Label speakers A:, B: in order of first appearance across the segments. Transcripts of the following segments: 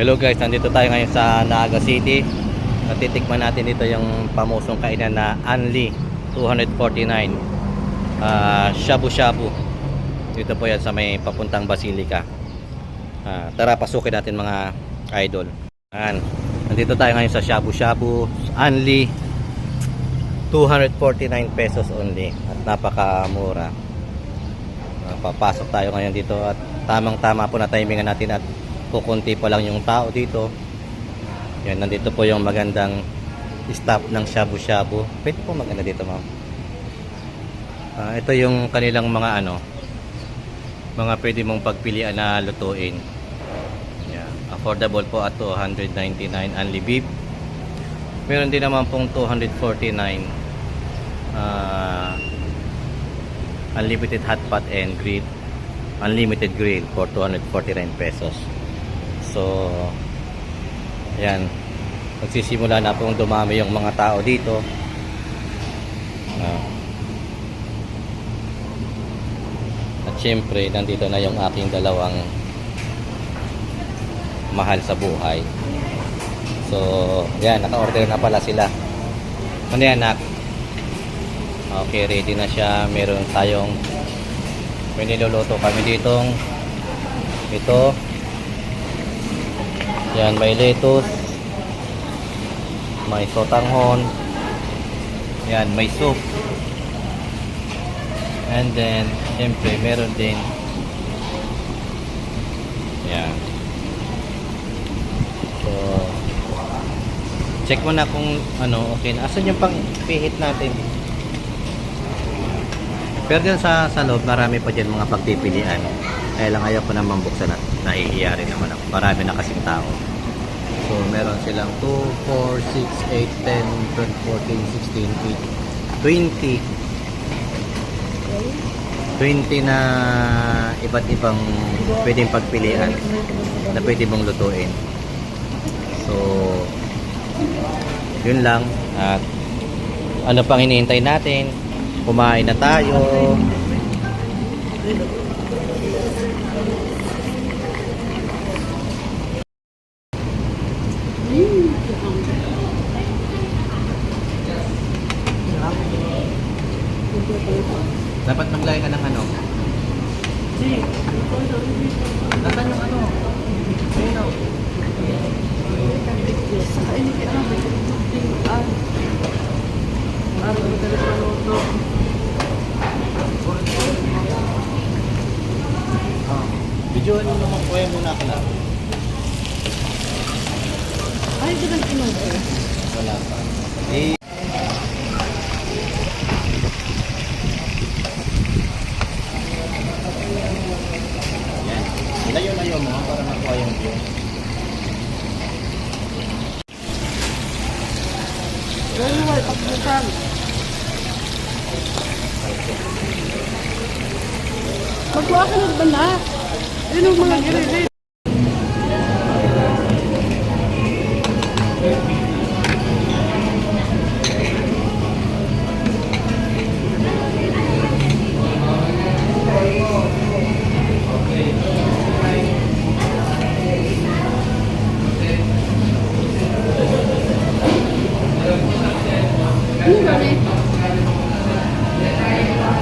A: Hello guys, nandito tayo ngayon sa Naga City. Natitikman natin dito yung pamusong kainan na Anli 249 Shabu Shabu. Dito po yan sa may papuntang Basilica. Tara, pasukin natin mga idol. Nandito tayo ngayon sa Shabu Shabu Anli 249 pesos only. At napakamura. Papasok tayo ngayon dito at tamang-tama po na timingan natin at kukunti pa lang yung tao dito. Yan, nandito po yung magandang staff ng Shabu Shabu. Pwede po maganda dito, ma'am. Ito yung kanilang mga mga pwede mong pagpilian na lutuin. Yan, affordable po at 299 only beef. Meron din naman pong 249 unlimited hot pot and grill, unlimited grill for 249 pesos. So, ayan, magsisimula na pong dumami yung mga tao dito. At syempre, nandito na yung aking dalawang mahal sa buhay. So, ayan, naka-order na pala sila. Ano yan, nak? Okay, ready na siya. Meron tayong, may niluluto kami ditong ito. Yan, may lettuce, may sotanghon, yan, may soup, and then siyempre meron din yan. So check mo na kung okay na. Asan yung pang pihit natin? Pero dyan sa loob marami pa dyan mga pagpipilian. Kaya lang ayaw ko naman buksan at nahihiya rin naman ako. Marami na kasing tao. So meron silang 2, 4, 6, 8, 10, 12, 14, 16, 20 na iba't ibang pwedeng pagpilian na pwede mong lutuin. So yun lang. At ano pang hinihintay natin? Kumain na tayo. Dapat maglagay ka ng ano? Nasaan yung ano? Ayun o.
B: Saka ini kaya namin para madali sa luto.
A: Videoan mo naman po yan muna ka lang.
B: Ay, ito lang in-order.
A: Wala pa. Yan. Ilayo-layo mo para makuha yung view.
B: Ganun wala pagbukan. Magkuha ka ng bala. Yun ang mga gilid.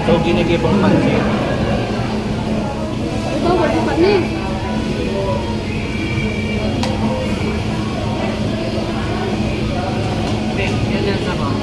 A: So, ginigibang pansin.
B: Ito, wala pa ni.
A: Yan yan sama.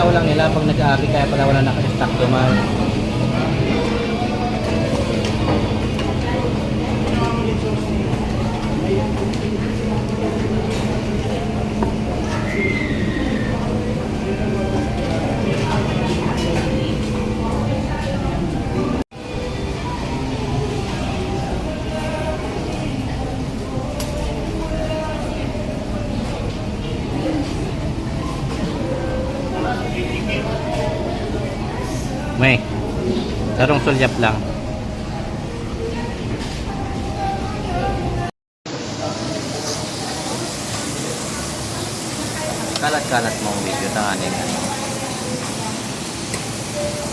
A: Binabasaw lang nila pag nag-aari, kaya pala wala naka-stock duman. May, sarong sulyap lang. Kalat-kalat mong video sa kanin.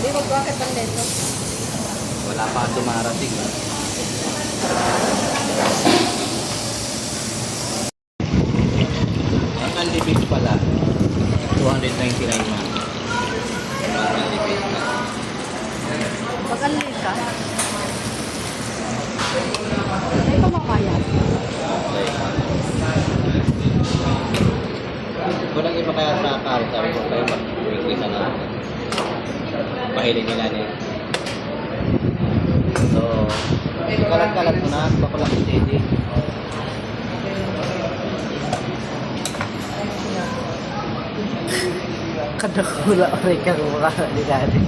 B: Hindi, magbuwakan bang dito?
A: Wala pa dumarating. Ang unlimited pala, 299 man. Unlimited na.
B: Pag-alit ka? May pamamayas.
A: Kung nang iba kaya sa car, sabi ko kayo mag-English na natin. Pahilin nila niya. So, kalat-kalat mo na, bakulang steady.
B: Kadakula o rin kang mukha ni daddy.